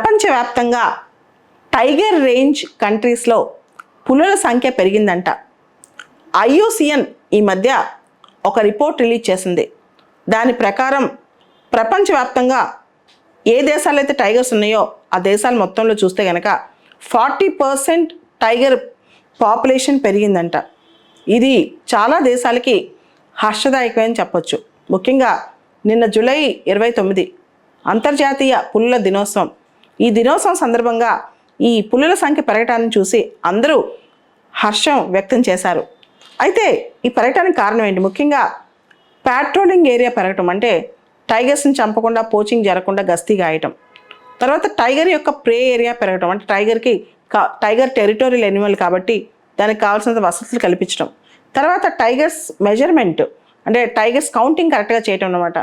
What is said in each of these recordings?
ప్రపంచవ్యాప్తంగా tiger range కంట్రీస్లో పులుల సంఖ్య పెరిగిందంట. IUCN ఈ మధ్య ఒక రిపోర్ట్ రిలీజ్ చేసింది. దాని ప్రకారం ప్రపంచవ్యాప్తంగా ఏ దేశాల్లో అయితే టైగర్స్ ఉన్నాయో ఆ దేశాల మొత్తంలో చూస్తే కనుక 40% టైగర్ పాపులేషన్ పెరిగిందంట. ఇది చాలా దేశాలకి హర్షదాయకమని చెప్పొచ్చు. ముఖ్యంగా నిన్న జూలై 29 అంతర్జాతీయ పులుల దినోత్సవం. ఈ దినోత్సవం సందర్భంగా ఈ పులుల సంఖ్య పెరగటాన్ని చూసి అందరూ హర్షం వ్యక్తం చేశారు. అయితే ఈ పెరగటానికి కారణం ఏంటి? ముఖ్యంగా పాట్రోలింగ్ ఏరియా పెరగటం, అంటే టైగర్స్ని చంపకుండా పోచింగ్ జరగకుండా గస్తీ గాయటం. తర్వాత టైగర్ యొక్క ప్రే ఏరియా పెరగటం, అంటే టైగర్ టెరిటోరియల్ ఎనిమల్ కాబట్టి దానికి కావాల్సినంత వసతులు కల్పించడం. తర్వాత టైగర్స్ మెజర్మెంట్, అంటే టైగర్స్ కౌంటింగ్ కరెక్ట్గా చేయటం అన్నమాట.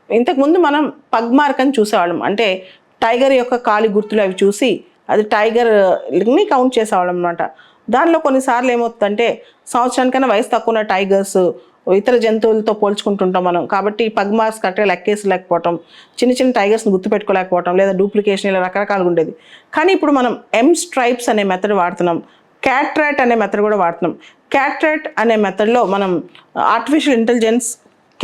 ఇంతకుముందు మనం పగ్ మార్క్ అని చూసేవాళ్ళం, అంటే టైగర్ యొక్క కాలి గుర్తులు అవి చూసి అది టైగర్ని కౌంట్ చేసేవాళ్ళం అనమాట. దానిలో కొన్నిసార్లు ఏమవుతుందంటే సంవత్సరానికన్నా వయసు తక్కువ ఉన్న టైగర్స్ ఇతర జంతువులతో పోల్చుకుంటుంటాం మనం. కాబట్టి పగ్ మార్క్స్ కరెక్ట్గా లెక్కేసలేకపోవటం, చిన్న చిన్న టైగర్స్ని గుర్తుపెట్టుకోలేకపోవటం, లేదా డూప్లికేషన్ ఇలా రకరకాలుగా ఉండేది. కానీ ఇప్పుడు మనం స్ట్రైప్స్ అనే మెథడ్ వాడుతున్నాం, క్యాట్రాట్ అనే మెథడ్ కూడా వాడుతున్నాం. క్యాట్రాట్ అనే మెథడ్లో మనం ఆర్టిఫిషియల్ ఇంటెలిజెన్స్,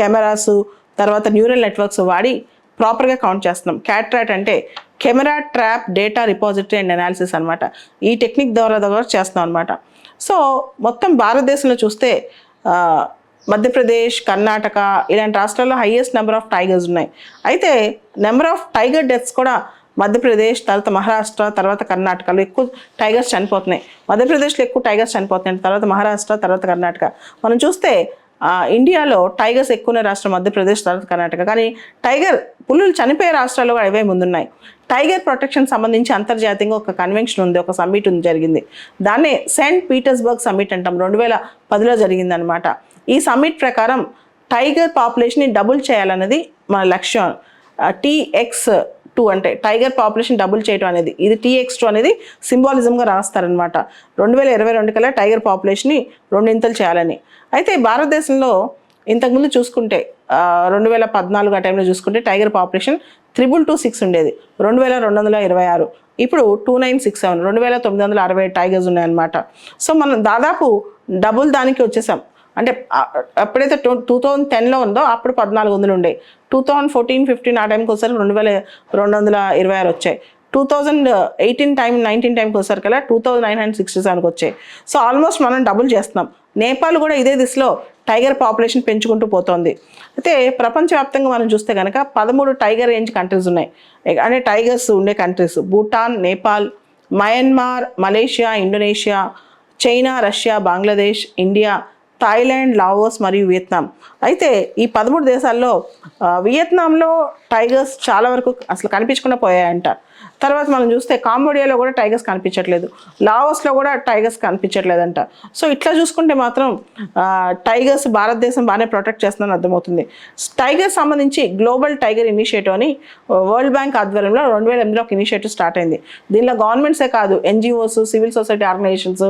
కెమెరాస్, తర్వాత న్యూరల్ నెట్వర్క్స్ వాడి ప్రాపర్గా కౌంట్ చేస్తున్నాం. క్యాట్రాట్ అంటే camera trap data repository and analysis అనమాట. ఈ టెక్నిక్ ద్వారా చేస్తున్నాం అనమాట. సో మొత్తం భారతదేశంలో చూస్తే మధ్యప్రదేశ్, కర్ణాటక ఇలాంటి రాష్ట్రాల్లో హైయెస్ట్ నెంబర్ ఆఫ్ టైగర్స్ ఉన్నాయి. అయితే నెంబర్ ఆఫ్ టైగర్ డెత్స్ కూడా మధ్యప్రదేశ్, తర్వాత మహారాష్ట్ర, తర్వాత కర్ణాటకలో ఎక్కువ టైగర్స్ చనిపోతున్నాయి. మధ్యప్రదేశ్లో ఎక్కువ టైగర్స్ చనిపోతున్నాయి, తర్వాత మహారాష్ట్ర, తర్వాత కర్ణాటక. మనం చూస్తే ఇండియాలో టైగర్స్ ఎక్కువ ఉన్న రాష్ట్రం మధ్యప్రదేశ్, తర్వాత కర్ణాటక. కానీ పులులు చనిపోయే రాష్ట్రాలు కూడా అవే ముందున్నాయి. టైగర్ ప్రొటెక్షన్ సంబంధించి అంతర్జాతీయంగా ఒక కన్వెన్షన్ ఉంది, ఒక సమ్మిట్ జరిగింది. దాన్నే సెయింట్ పీటర్స్బర్గ్ సమ్మిట్ అంటాం. 2010లో జరిగిందనమాట. ఈ సమ్మిట్ ప్రకారం టైగర్ పాపులేషన్ని డబుల్ చేయాలన్నది మన లక్ష్యం. TX2 అంటే టైగర్ పాపులేషన్ డబుల్ చేయడం అనేది, ఇది TX2 అనేది సింబాలిజంగా రాస్తారనమాట. 2022 కల్లా టైగర్ పాపులేషన్ని రెండింతలు చేయాలని. అయితే భారతదేశంలో ఇంతకుముందు చూసుకుంటే 2014 ఆ టైంలో చూసుకుంటే టైగర్ పాపులేషన్ 2226 ఉండేది, 2226. ఇప్పుడు 2967, 2960 టైగర్స్ ఉన్నాయన్నమాట. సో మనం దాదాపు డబుల్ దానికి వచ్చేసాం. అంటే ఎప్పుడైతే 2010లో ఉందో అప్పుడు 1400 ఉండే, 2014-15 ఆ టైంకి వచ్చేసరికి 2226 వచ్చాయి. 2018-19 టైంకి వచ్చేసరికి 2967కి వచ్చాయి. సో ఆల్మోస్ట్ మనం డబుల్ చేస్తున్నాం. నేపాల్ కూడా ఇదే దిశలో టైగర్ పాపులేషన్ పెంచుకుంటూ పోతోంది. అయితే ప్రపంచవ్యాప్తంగా మనం చూస్తే కనుక 13 టైగర్ రేంజ్ కంట్రీస్ ఉన్నాయి, అంటే టైగర్స్ ఉండే countries. Bhutan, Nepal, Myanmar, Malaysia, Indonesia, China, Russia, Bangladesh, India, Thailand, Laos మరియు వియత్నాం. అయితే ఈ 13 దేశాల్లో వియత్నాంలో టైగర్స్ చాలా వరకు అసలు కనిపించకుండా పోయాయంట. తర్వాత మనం చూస్తే కాంబోడియాలో కూడా టైగర్స్ కనిపించట్లేదు, లావోస్లో కూడా టైగర్స్ కనిపించట్లేదంట. సో ఇట్లా చూసుకుంటే మాత్రం టైగర్స్ భారతదేశం బాగానే ప్రొటెక్ట్ చేస్తుందని అర్థమవుతుంది. టైగర్ సంబంధించి గ్లోబల్ టైగర్ ఇనిషియేటివ్ అని వరల్డ్ బ్యాంక్ ఆధ్వర్యంలో 2008లో ఒక ఇనిషియేటివ్ స్టార్ట్ అయింది. దీనిలో గవర్నమెంట్సే కాదు, NGOs, civil society organisations,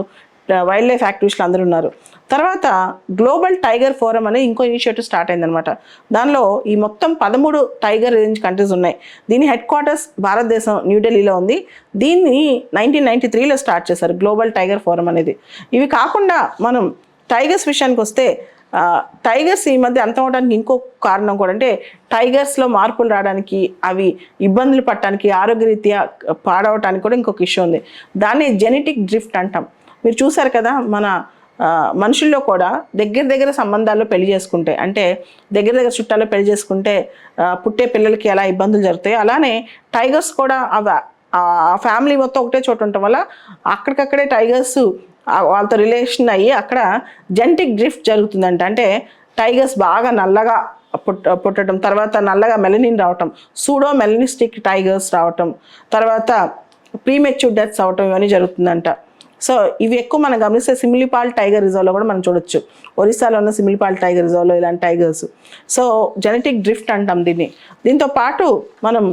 wildlife యాక్టివిస్టులు అందరూ ఉన్నారు. తర్వాత గ్లోబల్ టైగర్ ఫోరం అనే ఇంకో ఇనిషియేటివ్ స్టార్ట్ అయిందనమాట. దానిలో ఈ మొత్తం 13 టైగర్ రేంజ్ కంట్రీస్ ఉన్నాయి. దీని హెడ్ క్వార్టర్స్ భారతదేశం న్యూఢిల్లీలో ఉంది. దీన్ని 1993లో స్టార్ట్ చేశారు, గ్లోబల్ టైగర్ ఫోరం అనేది. ఇవి కాకుండా మనం టైగర్స్ విషయానికి వస్తే టైగర్స్ ఈ మధ్య అంతమవడానికి ఇంకో కారణం కూడా, అంటే టైగర్స్లో మార్పులు రావడానికి, అవి ఇబ్బందులు పడటానికి, ఆరోగ్యరీత్యా పాడవటానికి కూడా ఇంకొక ఇష్యూ ఉంది. దాన్ని జెనెటిక్ డ్రిఫ్ట్ అంటాం. మీరు చూసారు కదా, మన మనుషుల్లో కూడా దగ్గర సంబంధాల్లో పెళ్లి చేసుకుంటే, అంటే దగ్గర చుట్టాల్లో పెళ్లి చేసుకుంటే పుట్టే పిల్లలకి ఎలా ఇబ్బందులు జరుగుతాయి, అలానే టైగర్స్ కూడా ఆ ఫ్యామిలీ మొత్తం ఒకటే చోట ఉండటం వల్ల అక్కడికక్కడే టైగర్స్ వాళ్ళతో రిలేషన్ అయ్యి అక్కడ జెనెటిక్ డ్రిఫ్ట్ జరుగుతుందంట. అంటే టైగర్స్ బాగా నల్లగా పుట్టడం, తర్వాత నల్లగా మెలనిన్ రావటం, సూడో మెలనిస్టిక్ టైగర్స్ రావటం, తర్వాత ప్రీమెచ్యూర్ డెత్స్ అవటం, ఇవన్నీ జరుగుతుందంట. సో ఇవి ఎక్కువ మనం గమనిస్తే సిమిలిపాల్ టైగర్ రిజర్వ్లో కూడా మనం చూడొచ్చు. ఒరిస్సాలో ఉన్న సిమిలిపాల్ టైగర్ రిజర్వ్లో ఇలాంటి టైగర్స్. సో జెనెటిక్ డ్రిఫ్ట్ అంటాం దీన్ని. దీంతో పాటు మనం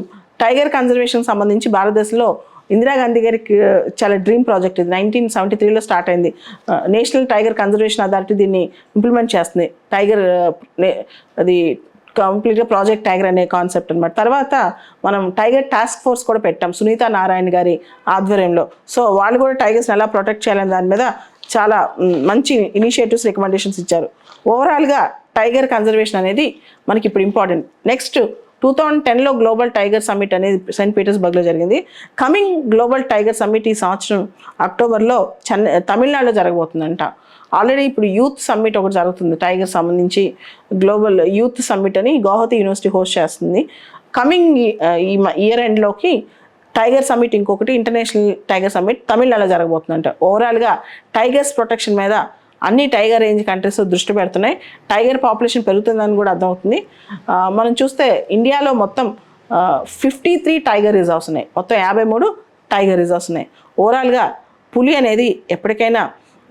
టైగర్ కన్జర్వేషన్ సంబంధించి భారతదేశంలో ఇందిరాగాంధీ గారికి చాలా డ్రీమ్ ప్రాజెక్ట్ ఇది. 1973లో స్టార్ట్ అయింది. నేషనల్ టైగర్ కన్జర్వేషన్ అథారిటీ దీన్ని ఇంప్లిమెంట్ చేస్తుంది. టైగర్ అది కంప్లీట్గా ప్రాజెక్ట్ టైగర్ అనే కాన్సెప్ట్ అనమాట. తర్వాత మనం టైగర్ టాస్క్ ఫోర్స్ కూడా పెట్టాం సునీత నారాయణ గారి ఆధ్వర్యంలో. సో వాళ్ళు కూడా టైగర్స్ని ఎలా ప్రొటెక్ట్ చేయాలనే దాని మీద చాలా మంచి ఇనిషియేటివ్స్ రికమెండేషన్స్ ఇచ్చారు. ఓవరాల్గా టైగర్ కన్జర్వేషన్ అనేది మనకి ఇప్పుడు ఇంపార్టెంట్. నెక్స్ట్ 2010లో గ్లోబల్ టైగర్ సమ్మిట్ అనేది సెయింట్ పీటర్స్బర్గ్లో జరిగింది. కమింగ్ గ్లోబల్ టైగర్ సమ్మిట్ ఈ సంవత్సరం అక్టోబర్లో తమిళనాడులో జరగబోతుందంట. ఆల్రెడీ ఇప్పుడు యూత్ సమ్మిట్ ఒకటి జరుగుతుంది టైగర్ సంబంధించి, గ్లోబల్ యూత్ సమ్మిట్ అని గౌహతి యూనివర్సిటీ హోస్ట్ చేస్తుంది. కమింగ్ ఈ ఇయర్ ఎండ్లోకి టైగర్ సమ్మిట్ ఇంకొకటి ఇంటర్నేషనల్ టైగర్ సమ్మిట్ తమిళనాడులో జరగబోతుందంట. ఓవరాల్గా టైగర్స్ ప్రొటెక్షన్ మీద అన్ని టైగర్ రేంజ్ కంట్రీస్ దృష్టి పెడుతున్నాయి. టైగర్ పాపులేషన్ పెరుగుతుందని కూడా అర్థమవుతుంది. మనం చూస్తే ఇండియాలో మొత్తం 53 టైగర్ రిజర్వ్స్ ఉన్నాయి. మొత్తం 53 టైగర్ రిజర్వ్స్ ఉన్నాయి. ఓవరాల్గా పులి అనేది ఎప్పటికైనా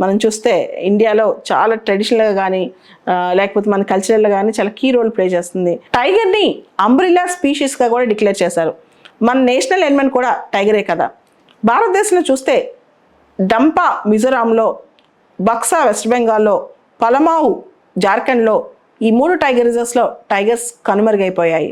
మనం చూస్తే ఇండియాలో చాలా ట్రెడిషనల్గా కానీ లేకపోతే మన కల్చరల్గా కానీ చాలా కీ రోల్ ప్లే చేస్తుంది. టైగర్ని అంబ్రిల్లా స్పీషీస్గా కూడా డిక్లేర్ చేశారు. మన నేషనల్ ఎనిమల్ కూడా టైగరే కదా. భారతదేశంలో చూస్తే డంపా మిజోరాంలో, బక్సా వెస్ట్ బెంగాల్లో, పలమావు జార్ఖండ్లో ఈ 3 టైగర్ రిజర్వ్స్లో టైగర్స్ కనుమరుగైపోయాయి.